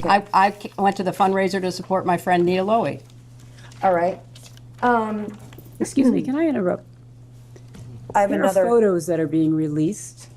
I went to the fundraiser to support my friend Nia Lowy. All right. Excuse me, can I interrupt? I have There are another. photos that are being released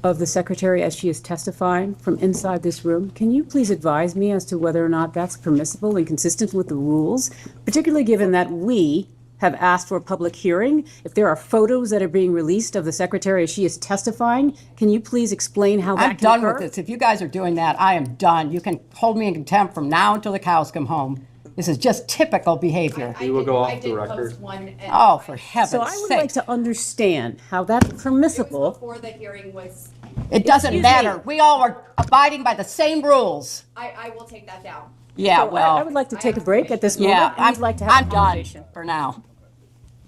of the secretary as she is testifying from inside this room. Can you please advise me as to whether or not that's permissible and consistent with the rules, particularly given that we have asked for a public hearing? If there are photos that are being released of the secretary as she is testifying, can you please explain how that I'm can done occur? with this. If you guys are doing that, I am done. You can hold me in contempt from now until the cows come home. This is just typical behavior. We will go off the record. Oh, for heaven's So I would like sake. to understand how that's permissible. Before the hearing was, It doesn't Excuse matter. me. We all are abiding by the same rules. I will take that down. Yeah, So well, I would like to take a break at this moment. yeah, and I'd like to have I'm a done conversation. for now.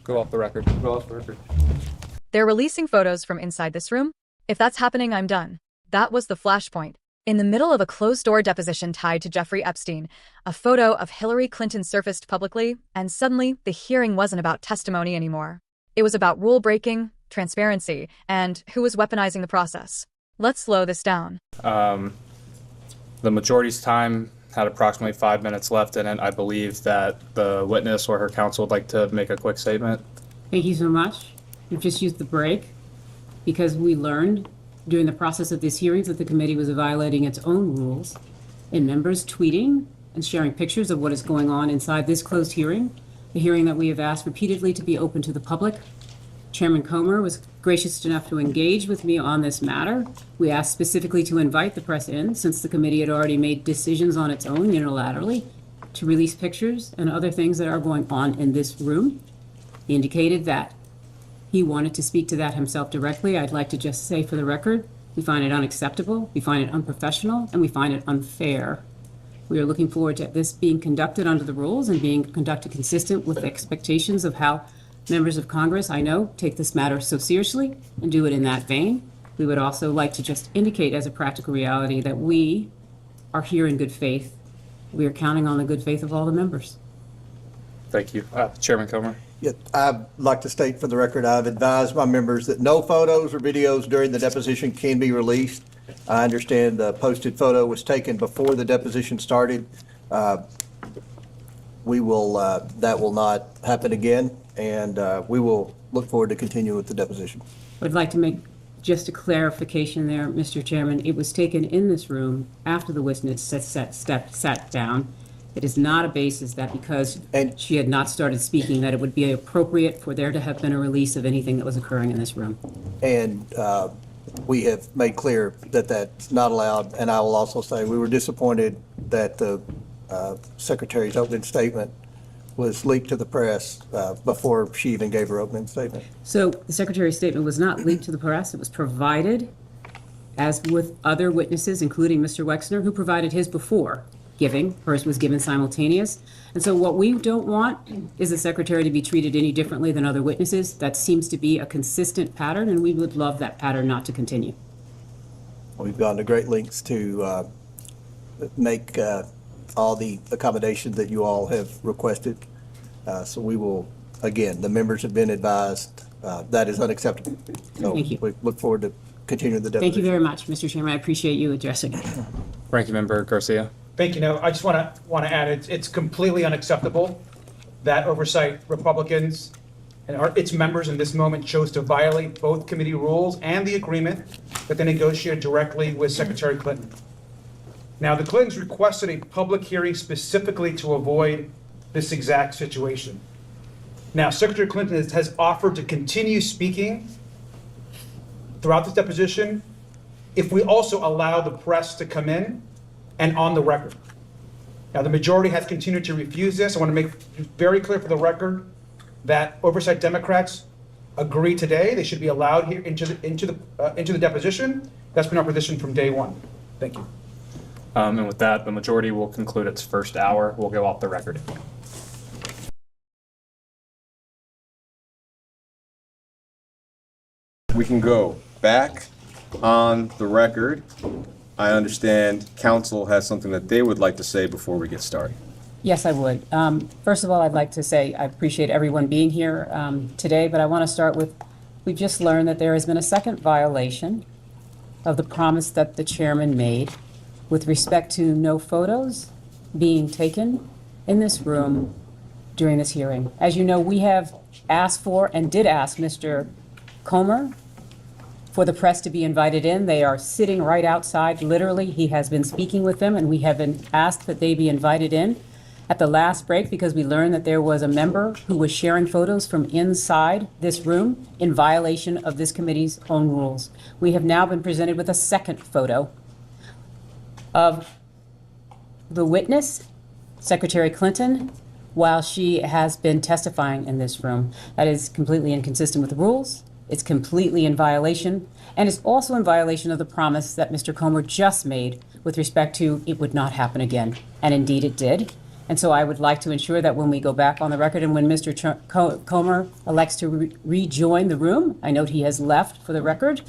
Go off the record. Go off the record. They're releasing photos from inside this room. If that's happening, I'm done. That was the flashpoint. In the middle of a closed-door deposition tied to Jeffrey Epstein, a photo of Hillary Clinton surfaced publicly, and suddenly the hearing wasn't about testimony anymore. It was about rule-breaking, transparency, and who was weaponizing the process. Let's slow this down. The majority's time had approximately 5 minutes left in it. I believe that the witness or her counsel would like to make a quick statement. Thank you so much. We've just used the break because we learned during the process of these hearings that the committee was violating its own rules in members tweeting and sharing pictures of what is going on inside this closed hearing, a hearing that we have asked repeatedly to be open to the public. Chairman Comer was gracious enough to engage with me on this matter. We asked specifically to invite the press in, since the committee had already made decisions on its own unilaterally to release pictures and other things that are going on in this room. He indicated that he wanted to speak to that himself directly. I'd like to just say for the record, we find it unacceptable, we find it unprofessional, and we find it unfair. We are looking forward to this being conducted under the rules and being conducted consistent with the expectations of how members of Congress, I know, take this matter so seriously and do it in that vein. We would also like to just indicate as a practical reality that we are here in good faith. We are counting on the good faith of all the members. Thank you. Chairman Comer. Yeah, I'd like to state for the record, I've advised my members that no photos or videos during the deposition can be released. I understand the posted photo was taken before the deposition started. We will, that will not happen again, and we will look forward to continuing with the deposition. I'd like to make just a clarification there, Mr. Chairman. It was taken in this room after the witness sat down. It is not a basis that because she had not started speaking that it would be appropriate for there to have been a release of anything that was occurring in this room. And we have made clear that that's not allowed, and I will also say we were disappointed that the Secretary's opening statement was leaked to the press before she even gave her opening statement. So the Secretary's statement was not leaked to the press. It was provided, as with other witnesses, including Mr. Wexner, who provided his before giving. Hers was given simultaneous. And so what we don't want is the Secretary to be treated any differently than other witnesses. That seems to be a consistent pattern, and we would love that pattern not to continue. We've gone to great lengths to make all the accommodations that you all have requested. So we will, again, the members have been advised that is unacceptable. So Thank you. we look forward to continuing the deposition. Thank you very much, Mr. Chairman. I appreciate you addressing it. Ranking Member Garcia. Thank you. No, I just want to add, it's completely unacceptable that Oversight Republicans and its members in this moment chose to violate both committee rules and the agreement that they negotiated directly with Secretary Clinton. Now, the Clintons requested a public hearing specifically to avoid this exact situation. Now, Secretary Clinton has offered to continue speaking throughout this deposition if we also allow the press to come in and on the record. Now, the majority has continued to refuse this. I want to make very clear for the record that Oversight Democrats agree today they should be allowed here into the deposition. That's been our position from day one. Thank you. And with that, the majority will conclude its first hour. We'll go off the record. We can go back on the record. I understand counsel has something that they would like to say before we get started. Yes, I would. First of all, I'd like to say I appreciate everyone being here today, but I want to start with, we've just learned that there has been a second violation of the promise that the chairman made with respect to no photos being taken in this room during this hearing. As you know, we have asked for and did ask Mr. Comer for the press to be invited in. They are sitting right outside, literally. He has been speaking with them, and we have been asked that they be invited in at the last break because we learned that there was a member who was sharing photos from inside this room in violation of this committee's own rules. We have now been presented with a second photo of the witness, Secretary Clinton, while she has been testifying in this room. That is completely inconsistent with the rules. It's completely in violation, and it's also in violation of the promise that Mr. Comer just made with respect to it would not happen again. And indeed it did. And so I would like to ensure that when we go back on the record and when Mr. Comer elects to rejoin the room, I note he has left for the record,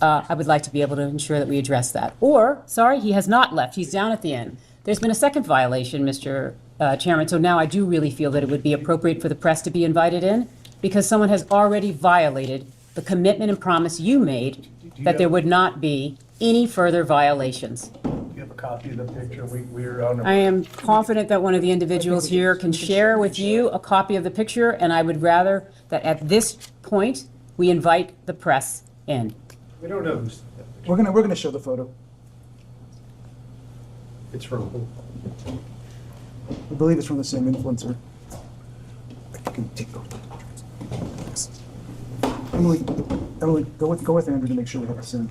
I would like to be able to ensure that we address that. Or, sorry, he has not left. He's down at the end. There's been a second violation, Mr. Chairman, so now I do really feel that it would be appropriate for the press to be invited in because someone has already violated the commitment and promise you made that there would not be any further violations. Do you have a copy of the picture? We're on I am confident that one of the individuals here can share with you a copy of the picture, and I would rather that at this point, we invite the press in. We don't know who's. We're gonna show the photo. It's from who? I believe it's from the same influencer. I can take over. Emily, go with Andrew to make sure we have the same.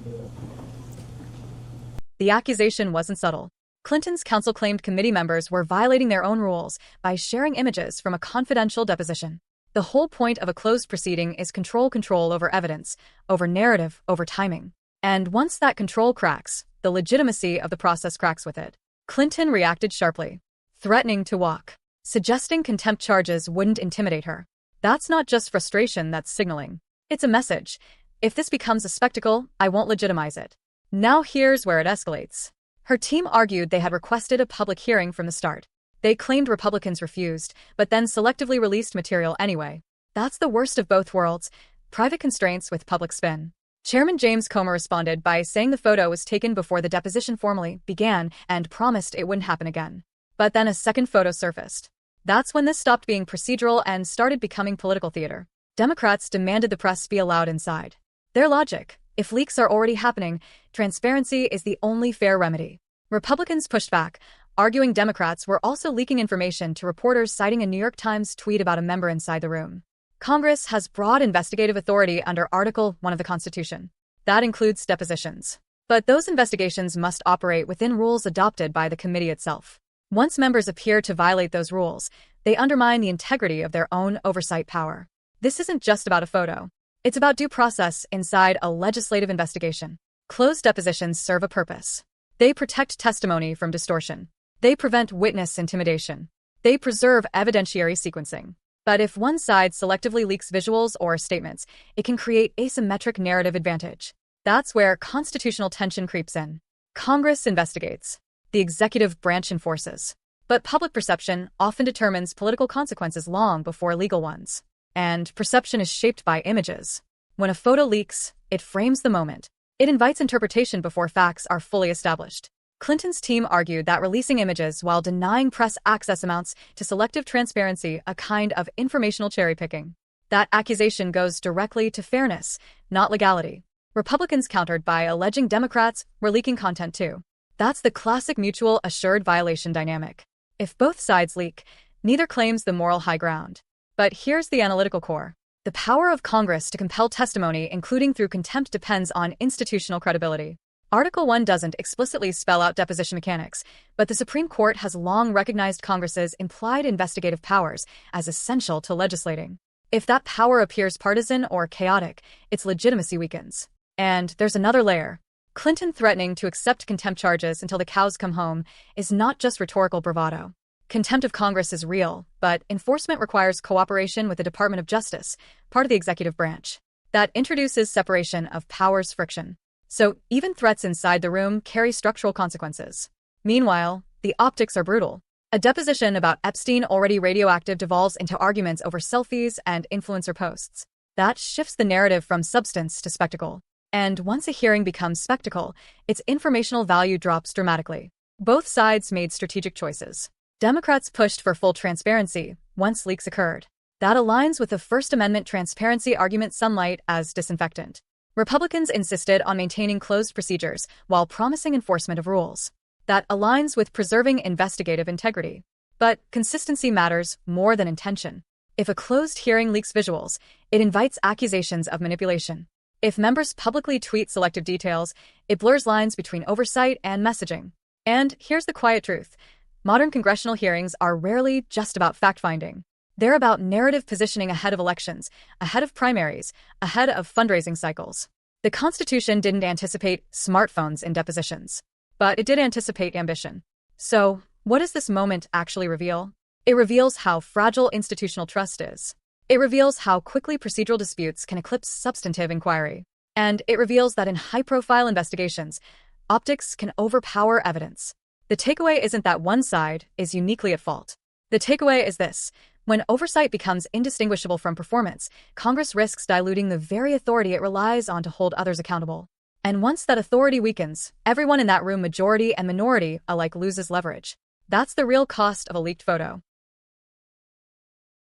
The accusation wasn't subtle. Clinton's counsel claimed committee members were violating their own rules by sharing images from a confidential deposition. The whole point of a closed proceeding is control over evidence, over narrative, over timing. And once that control cracks, the legitimacy of the process cracks with it. Clinton reacted sharply, threatening to walk, suggesting contempt charges wouldn't intimidate her. That's not just frustration, that's signaling. It's a message. If this becomes a spectacle, I won't legitimize it. Now here's where it escalates. Her team argued they had requested a public hearing from the start. They claimed Republicans refused, but then selectively released material anyway. That's the worst of both worlds, private constraints with public spin. Chairman James Comer responded by saying the photo was taken before the deposition formally began and promised it wouldn't happen again. But then a second photo surfaced. That's when this stopped being procedural and started becoming political theater. Democrats demanded the press be allowed inside. Their logic: if leaks are already happening, transparency is the only fair remedy. Republicans pushed back, arguing Democrats were also leaking information to reporters, citing a New York Times tweet about a member inside the room. Congress has broad investigative authority under Article 1 of the Constitution. That includes depositions. But those investigations must operate within rules adopted by the committee itself. Once members appear to violate those rules, they undermine the integrity of their own oversight power. This isn't just about a photo. It's about due process inside a legislative investigation. Closed depositions serve a purpose. They protect testimony from distortion. They prevent witness intimidation. They preserve evidentiary sequencing. But if one side selectively leaks visuals or statements, it can create asymmetric narrative advantage. That's where constitutional tension creeps in. Congress investigates. The executive branch enforces. But public perception often determines political consequences long before legal ones. And perception is shaped by images. When a photo leaks, it frames the moment. It invites interpretation before facts are fully established. Clinton's team argued that releasing images while denying press access amounts to selective transparency, a kind of informational cherry-picking. That accusation goes directly to fairness, not legality. Republicans countered by alleging Democrats were leaking content too. That's the classic mutual assured violation dynamic. If both sides leak, neither claims the moral high ground. But here's the analytical core. The power of Congress to compel testimony, including through contempt, depends on institutional credibility. Article 1 doesn't explicitly spell out deposition mechanics, but the Supreme Court has long recognized Congress's implied investigative powers as essential to legislating. If that power appears partisan or chaotic, its legitimacy weakens. And there's another layer. Clinton threatening to accept contempt charges until the cows come home is not just rhetorical bravado. Contempt of Congress is real, but enforcement requires cooperation with the Department of Justice, part of the executive branch. That introduces separation of powers friction. So even threats inside the room carry structural consequences. Meanwhile, the optics are brutal. A deposition about Epstein, already radioactive, devolves into arguments over selfies and influencer posts. That shifts the narrative from substance to spectacle. And once a hearing becomes spectacle, its informational value drops dramatically. Both sides made strategic choices. Democrats pushed for full transparency once leaks occurred. That aligns with the First Amendment transparency argument sunlight as disinfectant. Republicans insisted on maintaining closed procedures while promising enforcement of rules. That aligns with preserving investigative integrity. But consistency matters more than intention. If a closed hearing leaks visuals, it invites accusations of manipulation. If members publicly tweet selective details, it blurs lines between oversight and messaging. And here's the quiet truth. Modern congressional hearings are rarely just about fact-finding. They're about narrative positioning ahead of elections, ahead of primaries, ahead of fundraising cycles. The Constitution didn't anticipate smartphones in depositions, but it did anticipate ambition. So, what does this moment actually reveal? It reveals how fragile institutional trust is. It reveals how quickly procedural disputes can eclipse substantive inquiry. And it reveals that in high-profile investigations, optics can overpower evidence. The takeaway isn't that one side is uniquely at fault. The takeaway is this. When oversight becomes indistinguishable from performance, Congress risks diluting the very authority it relies on to hold others accountable. And once that authority weakens, everyone in that room, majority and minority alike, loses leverage. That's the real cost of a leaked photo.